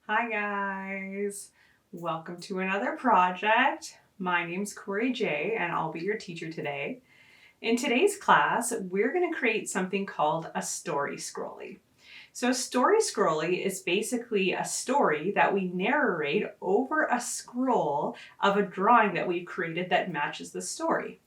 Hi guys, welcome to another project. My name's Cori Jaye and I'll be your teacher today. In today's class, we're going to create something called a Story Scrollie. So a Story Scrollie is basically a story that we narrate over a scroll of a drawing that we've created that matches the story.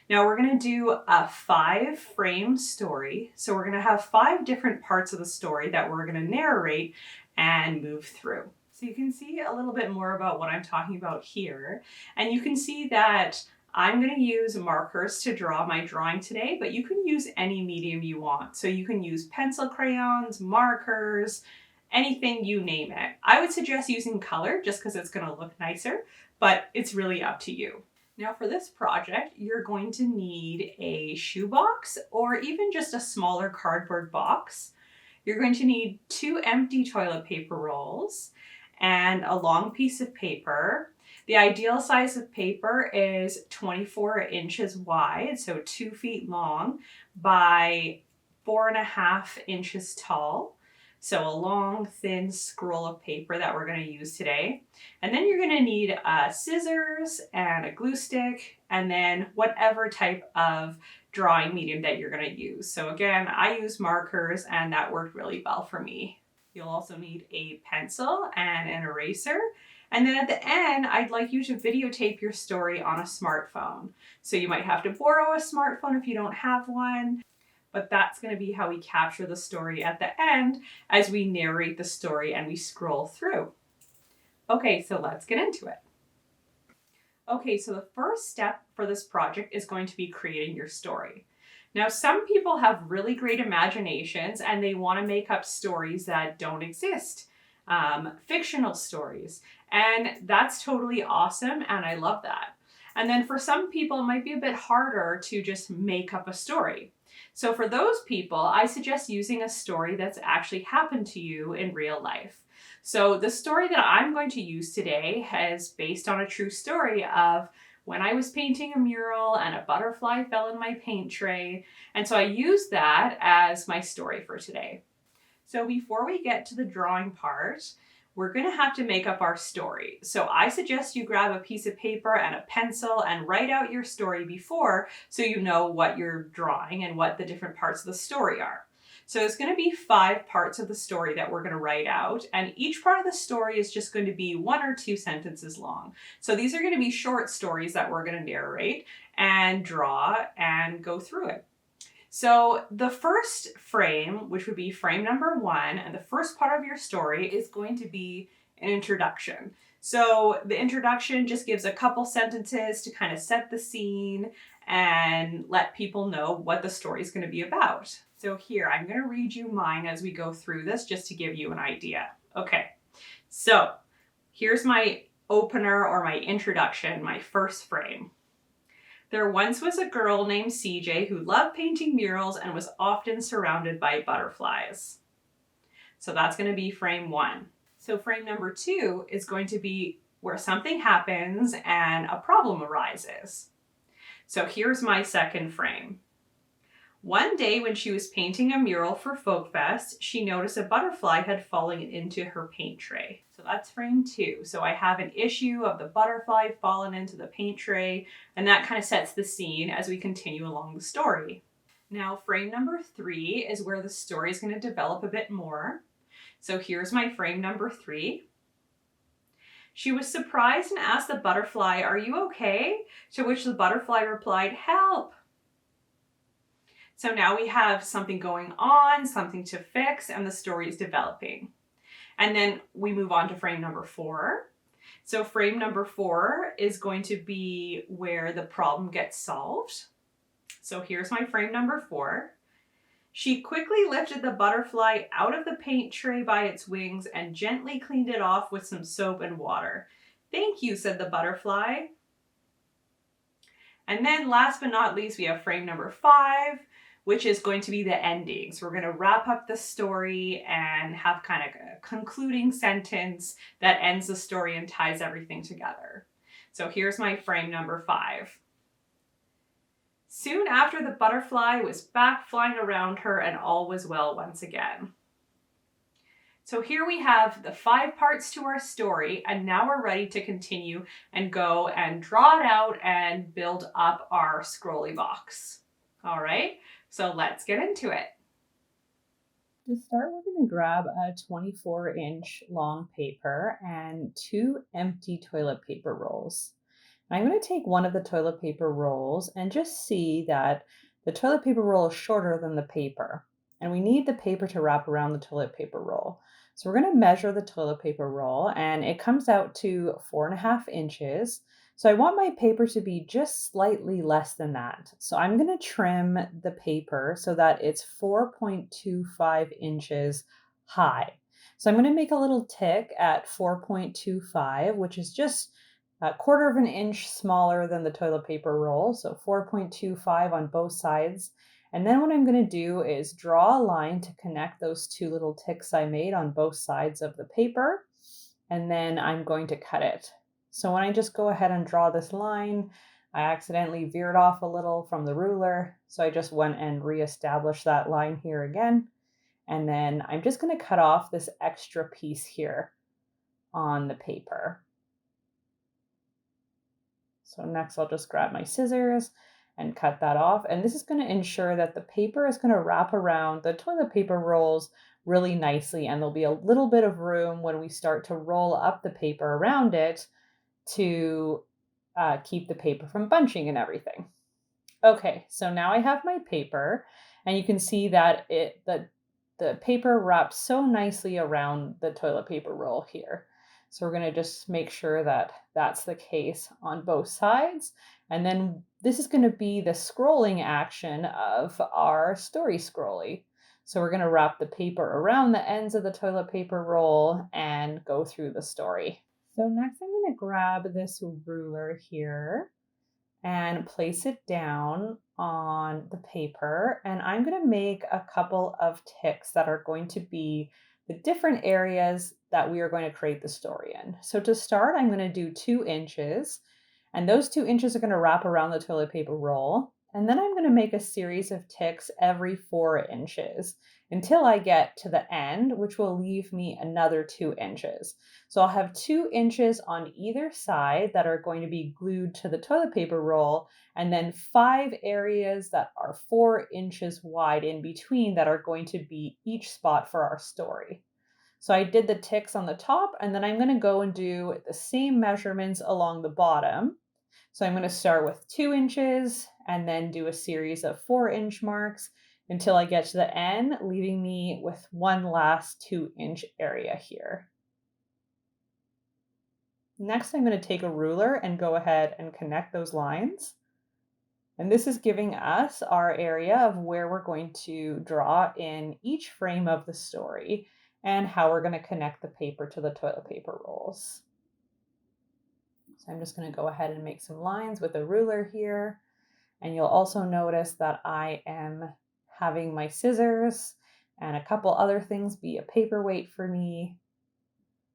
Now we're going to do a 5-frame story. So we're going to have 5 different parts of the story that we're going to narrate and move through. So you can see a little bit more about what I'm talking about here. And you can see that I'm going to use markers to draw my drawing today, but you can use any medium you want. So you can use pencil crayons, markers, anything you name it. I would suggest using color just because it's going to look nicer, but it's really up to you. Now for this project, you're going to need a shoebox or even just a smaller cardboard box. You're going to need 2 empty toilet paper rolls and a long piece of paper. The ideal size of paper is 24 inches wide, so 2 feet long by 4.5 inches tall. So a long, thin scroll of paper that we're going to use today. And then you're going to need scissors and a glue stick, and then whatever type of drawing medium that you're going to use. So again, I use markers and that worked really well for me. You'll also need a pencil and an eraser. And then at the end, I'd like you to videotape your story on a smartphone. So you might have to borrow a smartphone if you don't have one, but that's going to be how we capture the story at the end as we narrate the story and we scroll through. Okay, so let's get into it. Okay, so the first step for this project is going to be creating your story. Now, some people have really great imaginations and they want to make up stories that don't exist, fictional stories, and that's totally awesome and I love that. And then for some people, it might be a bit harder to just make up a story. So for those people, I suggest using a story that's actually happened to you in real life. So the story that I'm going to use today is based on a true story of when I was painting a mural and a butterfly fell in my paint tray. And so I used that as my story for today. So before we get to the drawing part, we're going to have to make up our story. So I suggest you grab a piece of paper and a pencil and write out your story before so you know what you're drawing and what the different parts of the story are. So it's going to be 5 parts of the story that we're going to write out, and each part of the story is just going to be 1 or 2 sentences long. So these are going to be short stories that we're going to narrate and draw and go through it. So the first frame, which would be frame number 1, and the first part of your story is going to be an introduction. So the introduction just gives a couple sentences to kind of set the scene and let people know what the story is going to be about. So here, I'm going to read you mine as we go through this just to give you an idea. Okay, so here's my opener or my introduction, my first frame. There once was a girl named CJ who loved painting murals and was often surrounded by butterflies. So that's going to be frame 1. So frame number 2 is going to be where something happens and a problem arises. So here's my second frame. One day when she was painting a mural for Folk Fest, she noticed a butterfly had fallen into her paint tray. So that's frame 2. So I have an issue of the butterfly fallen into the paint tray, and that kind of sets the scene as we continue along the story. Now frame number 3 is where the story is going to develop a bit more. So here's my frame number 3. She was surprised and asked the butterfly, "Are you okay?" To which the butterfly replied, "Help." So now we have something going on, something to fix, and the story is developing. And then we move on to frame number 4. So frame number 4 is going to be where the problem gets solved. So here's my frame number 4. She quickly lifted the butterfly out of the paint tray by its wings and gently cleaned it off with some soap and water. "Thank you," said the butterfly. And then last but not least, we have frame number 5, which is going to be the ending. So we're going to wrap up the story and have kind of a concluding sentence that ends the story and ties everything together. So here's my frame number 5. Soon after, the butterfly was back flying around her and all was well once again. So here we have the 5 parts to our story, and now we're ready to continue and go and draw it out and build up our scrolly box. All right, so let's get into it. To start, we're going to grab a 24-inch long paper and 2 empty toilet paper rolls. I'm going to take one of the toilet paper rolls and just see that the toilet paper roll is shorter than the paper. And we need the paper to wrap around the toilet paper roll. So we're going to measure the toilet paper roll and it comes out to 4.5 inches. So I want my paper to be just slightly less than that. So I'm going to trim the paper so that it's 4.25 inches high. So I'm going to make a little tick at 4.25, which is just a 1/4 of an inch smaller than the toilet paper roll, so 4.25 on both sides. And then what I'm going to do is draw a line to connect those 2 little ticks I made on both sides of the paper, and then I'm going to cut it. So when I just go ahead and draw this line, I accidentally veered off a little from the ruler, so I just went and reestablished that line here again. And then I'm just going to cut off this extra piece here on the paper. So next I'll just grab my scissors and cut that off. And this is going to ensure that the paper is going to wrap around the toilet paper rolls really nicely. And there'll be a little bit of room when we start to roll up the paper around it to keep the paper from bunching and everything. Okay, so now I have my paper and you can see that the paper wraps so nicely around the toilet paper roll here. So we're going to just make sure that that's the case on both sides. And then this is going to be the scrolling action of our story scrolly. So we're going to wrap the paper around the ends of the toilet paper roll and go through the story. So next I'm going to grab this ruler here and place it down on the paper. And I'm going to make a couple of ticks that are going to be the different areas that we are going to create the story in. So to start, I'm going to do 2 inches, and those 2 inches are going to wrap around the toilet paper roll. And then I'm going to make a series of ticks every 4 inches until I get to the end, which will leave me another 2 inches. So I'll have 2 inches on either side that are going to be glued to the toilet paper roll, and then 5 areas that are 4 inches wide in between that are going to be each spot for our story. So I did the ticks on the top, and then I'm going to go and do the same measurements along the bottom. So I'm going to start with 2 inches and then do a series of 4-inch marks until I get to the end, leaving me with one last 2-inch area here. Next, I'm going to take a ruler and go ahead and connect those lines. And this is giving us our area of where we're going to draw in each frame of the story and how we're going to connect the paper to the toilet paper rolls. So I'm just going to go ahead and make some lines with a ruler here. And you'll also notice that I am having my scissors and a couple other things be a paperweight for me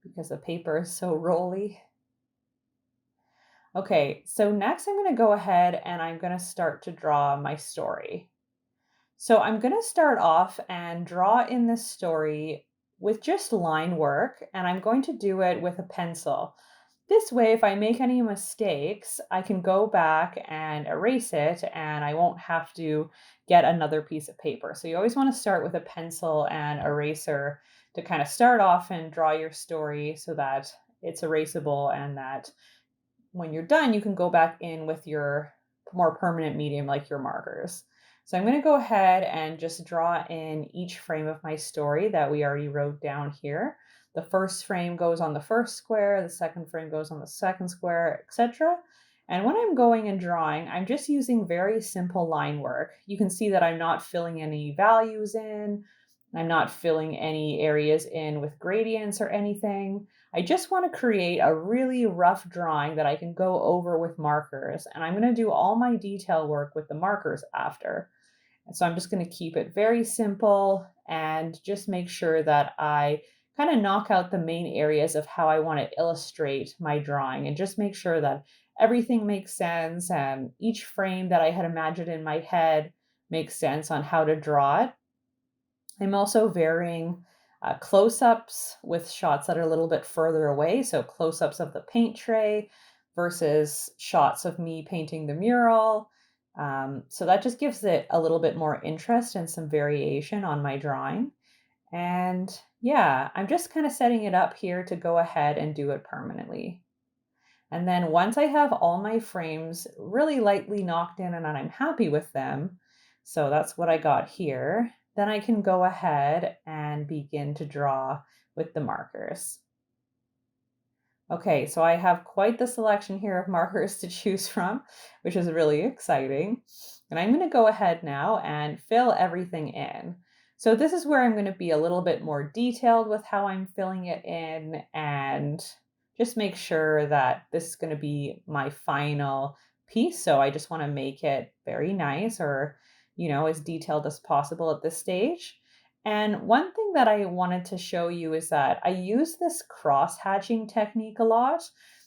because the paper is so rolly. Okay, so next I'm going to go ahead and I'm going to start to draw my story. So I'm going to start off and draw in this story with just line work, and I'm going to do it with a pencil. This way, if I make any mistakes, I can go back and erase it and I won't have to get another piece of paper. So you always want to start with a pencil and eraser to kind of start off and draw your story so that it's erasable and that when you're done, you can go back in with your more permanent medium like your markers. So I'm going to go ahead and just draw in each frame of my story that we already wrote down here. The first frame goes on the first square, the second frame goes on the second square, etc. And when I'm going and drawing, I'm just using very simple line work. You can see that I'm not filling any values in. I'm not filling any areas in with gradients or anything. I just want to create a really rough drawing that I can go over with markers. And I'm going to do all my detail work with the markers after. And so I'm just going to keep it very simple and just make sure that I kind of knock out the main areas of how I want to illustrate my drawing and just make sure that everything makes sense and each frame that I had imagined in my head makes sense on how to draw it. I'm also varying close-ups with shots that are a little bit further away. So close-ups of the paint tray versus shots of me painting the mural. So that just gives it a little bit more interest and some variation on my drawing. And yeah, I'm just kind of setting it up here to go ahead and do it permanently. And then once I have all my frames really lightly knocked in and I'm happy with them, so that's what I got here, then I can go ahead and begin to draw with the markers. Okay, so I have quite the selection here of markers to choose from, which is really exciting. And I'm going to go ahead now and fill everything in. So this is where I'm going to be a little bit more detailed with how I'm filling it in and just make sure that this is going to be my final piece. So I just want to make it very nice or, as detailed as possible at this stage. And one thing that I wanted to show you is that I use this cross hatching technique a lot.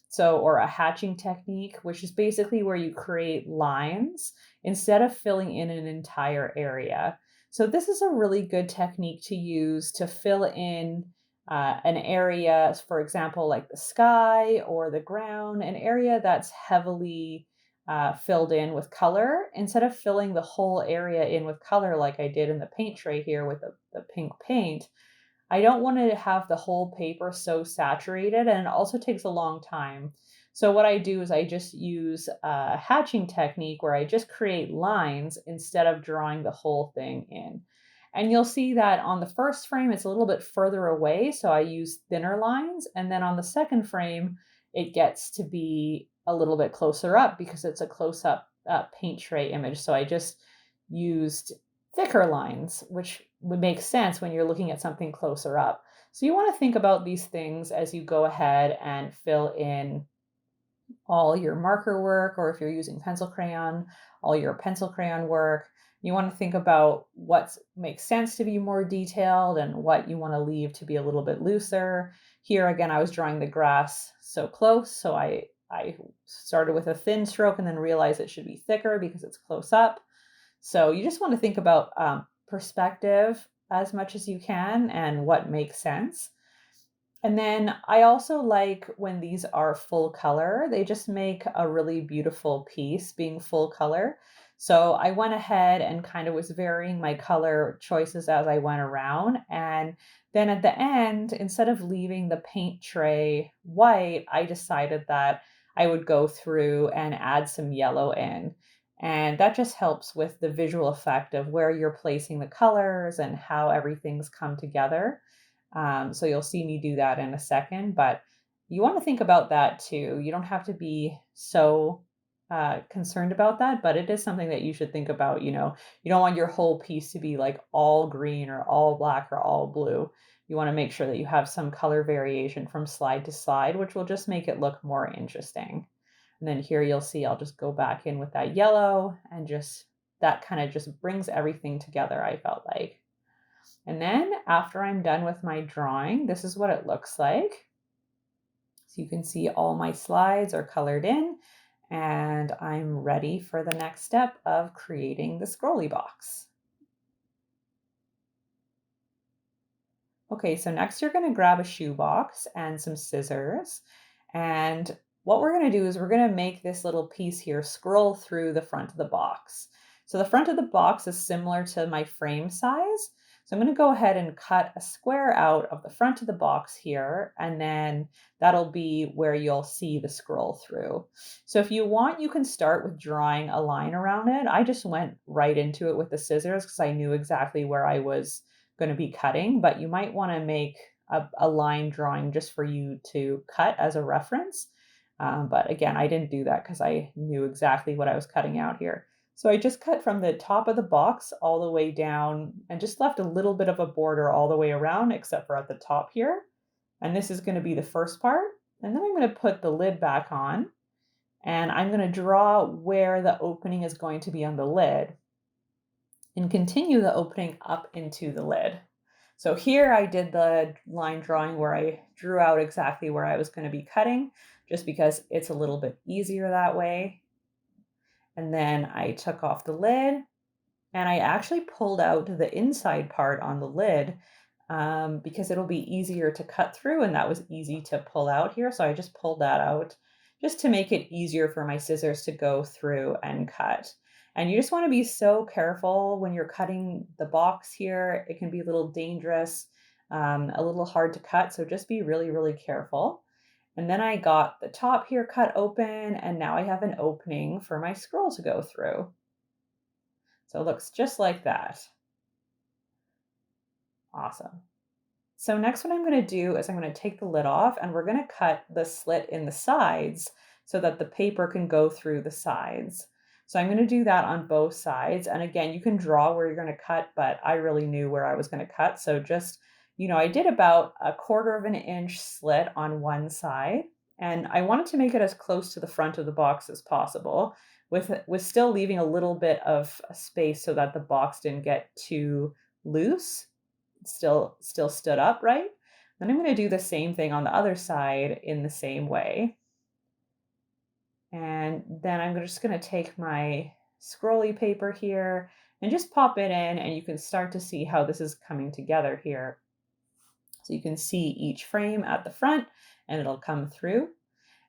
So, or a hatching technique, which is basically where you create lines instead of filling in an entire area. So, this is a really good technique to use to fill in an area, for example, like the sky or the ground, an area that's heavily filled in with color instead of filling the whole area in with color like I did in the paint tray here with the pink paint. I don't want to have the whole paper so saturated, and it also takes a long time. So what I do is I just use a hatching technique where I just create lines instead of drawing the whole thing in. And you'll see that on the first frame, it's a little bit further away. So I use thinner lines. And then on the second frame, it gets to be a little bit closer up because it's a close up paint tray image. So I just used thicker lines, which would make sense when you're looking at something closer up. So you want to think about these things as you go ahead and fill in all your marker work, or if you're using pencil crayon, all your pencil crayon work. You want to think about what makes sense to be more detailed and what you want to leave to be a little bit looser. Here again, I was drawing the grass so close, so I started with a thin stroke and then realized it should be thicker because it's close up. So you just want to think about perspective as much as you can and what makes sense. And then I also like when these are full color, they just make a really beautiful piece being full color. So I went ahead and kind of was varying my color choices as I went around. And then at the end, instead of leaving the paint tray white, I decided that I would go through and add some yellow in. And that just helps with the visual effect of where you're placing the colors and how everything's come together. So you'll see me do that in a second, but you want to think about that too. You don't have to be so concerned about that, but it is something that you should think about. You don't want your whole piece to be like all green or all black or all blue. You want to make sure that you have some color variation from slide to slide, which will just make it look more interesting. And then here you'll see I'll just go back in with that yellow and just that kind of just brings everything together, I felt like. And then after I'm done with my drawing, this is what it looks like. So you can see all my slides are colored in and I'm ready for the next step of creating the scrolly box. Okay, so next you're going to grab a shoebox and some scissors. And what we're going to do is we're going to make this little piece here scroll through the front of the box. So the front of the box is similar to my frame size. So I'm going to go ahead and cut a square out of the front of the box here, and then that'll be where you'll see the scroll through. So if you want, you can start with drawing a line around it. I just went right into it with the scissors because I knew exactly where I was going to be cutting, but you might want to make a line drawing just for you to cut as a reference. But again, I didn't do that because I knew exactly what I was cutting out here. So I just cut from the top of the box all the way down and just left a little bit of a border all the way around, except for at the top here. And this is going to be the first part. And then I'm going to put the lid back on and I'm going to draw where the opening is going to be on the lid and continue the opening up into the lid. So here I did the line drawing where I drew out exactly where I was going to be cutting, just because it's a little bit easier that way. And then I took off the lid and I actually pulled out the inside part on the lid because it'll be easier to cut through, and that was easy to pull out here. So I just pulled that out just to make it easier for my scissors to go through and cut. And you just want to be so careful when you're cutting the box here. It can be a little dangerous, a little hard to cut. So just be really, really careful. And then I got the top here cut open, and now I have an opening for my scroll to go through. So it looks just like that. Awesome. So next what I'm going to do is I'm going to take the lid off, and we're going to cut the slit in the sides so that the paper can go through the sides. So I'm going to do that on both sides. And again, you can draw where you're going to cut, but I really knew where I was going to cut. So just, I did about 1/4 inch slit on one side, and I wanted to make it as close to the front of the box as possible with still leaving a little bit of space so that the box didn't get too loose, still stood up, right? Then I'm going to do the same thing on the other side in the same way. And then I'm just going to take my scrolly paper here and just pop it in, and you can start to see how this is coming together here. So you can see each frame at the front, and it'll come through.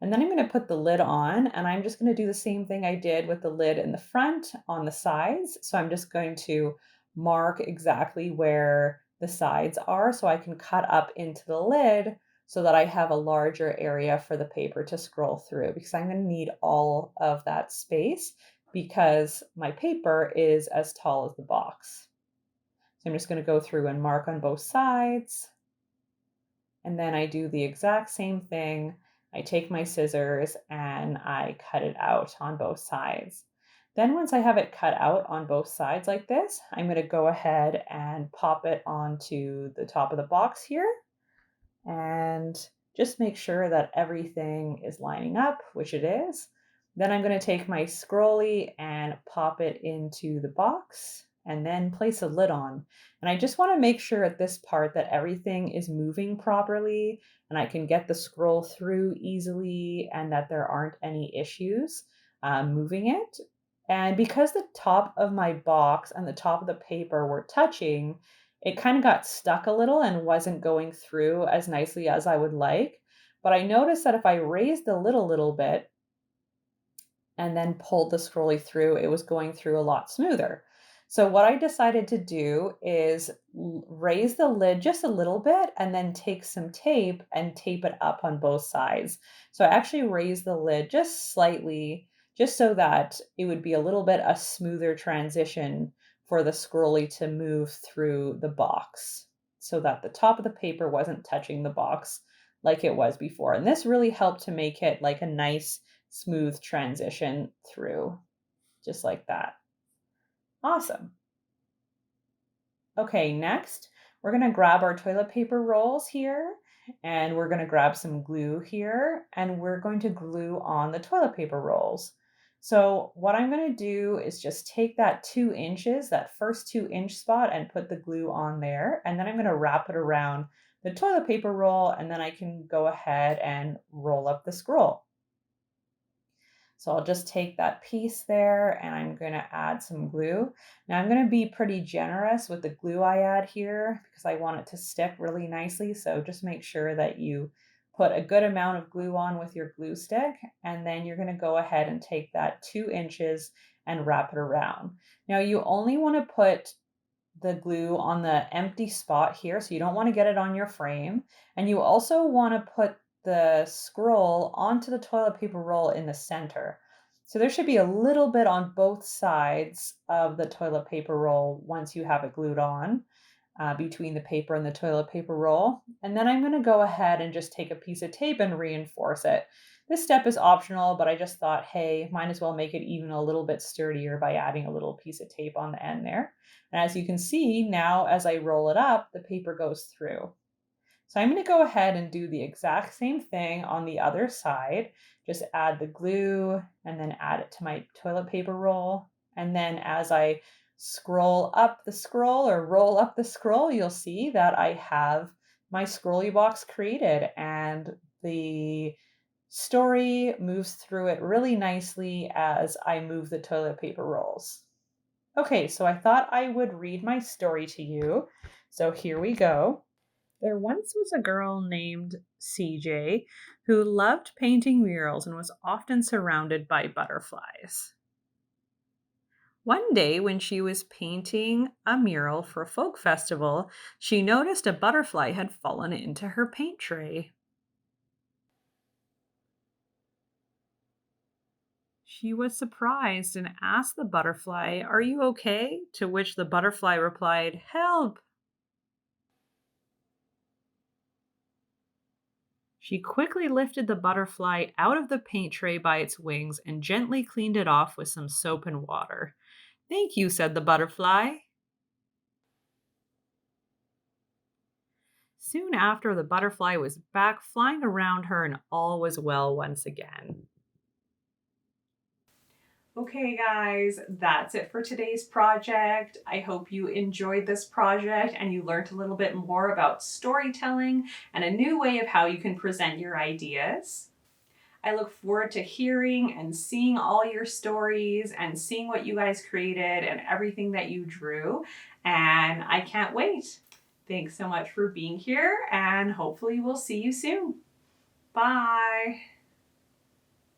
And then I'm going to put the lid on, and I'm just going to do the same thing I did with the lid in the front on the sides. So I'm just going to mark exactly where the sides are so I can cut up into the lid so that I have a larger area for the paper to scroll through, because I'm going to need all of that space because my paper is as tall as the box. So I'm just going to go through and mark on both sides. And then I do the exact same thing. I take my scissors and I cut it out on both sides. Then once I have it cut out on both sides like this, I'm going to go ahead and pop it onto the top of the box here and just make sure that everything is lining up, which it is. Then I'm going to take my scrolly and pop it into the box and then place a lid on. And I just want to make sure at this part that everything is moving properly and I can get the scroll through easily and that there aren't any issues moving it. And because the top of my box and the top of the paper were touching, it kind of got stuck a little and wasn't going through as nicely as I would like. But I noticed that if I raised the lid a little bit and then pulled the scrolly through, it was going through a lot smoother. So what I decided to do is raise the lid just a little bit and then take some tape and tape it up on both sides. So I actually raised the lid just slightly, just so that it would be a little bit a smoother transition for the scrolly to move through the box so that the top of the paper wasn't touching the box like it was before. And this really helped to make it like a nice smooth transition through, just like that. Awesome. Okay, next we're going to grab our toilet paper rolls here, and we're going to grab some glue here, and we're going to glue on the toilet paper rolls. So what I'm going to do is just take that 2 inches, that first 2-inch spot, and put the glue on there, and then I'm going to wrap it around the toilet paper roll, and then I can go ahead and roll up the scroll. So I'll just take that piece there and I'm going to add some glue. Now I'm going to be pretty generous with the glue I add here because I want it to stick really nicely. So just make sure that you put a good amount of glue on with your glue stick, and then you're going to go ahead and take that 2 inches and wrap it around. Now you only want to put the glue on the empty spot here, so you don't want to get it on your frame. And you also want to put the scroll onto the toilet paper roll in the center. So there should be a little bit on both sides of the toilet paper roll once you have it glued on, between the paper and the toilet paper roll. And then I'm going to go ahead and just take a piece of tape and reinforce it. This step is optional, but I just thought, hey, might as well make it even a little bit sturdier by adding a little piece of tape on the end there. And as you can see, now as I roll it up, the paper goes through. So I'm going to go ahead and do the exact same thing on the other side. Just add the glue and then add it to my toilet paper roll. And then as I scroll up the scroll or roll up the scroll, you'll see that I have my scrolly box created, and the story moves through it really nicely as I move the toilet paper rolls. Okay, so I thought I would read my story to you. So here we go. There once was a girl named CJ who loved painting murals and was often surrounded by butterflies. One day, when she was painting a mural for a folk festival, she noticed a butterfly had fallen into her paint tray. She was surprised and asked the butterfly, "Are you okay?" To which the butterfly replied, "Help!" She quickly lifted the butterfly out of the paint tray by its wings and gently cleaned it off with some soap and water. "Thank you," said the butterfly. Soon after, the butterfly was back flying around her and all was well once again. Okay, guys, that's it for today's project. I hope you enjoyed this project and you learned a little bit more about storytelling and a new way of how you can present your ideas. I look forward to hearing and seeing all your stories and seeing what you guys created and everything that you drew. And I can't wait. Thanks so much for being here, and hopefully we'll see you soon. Bye.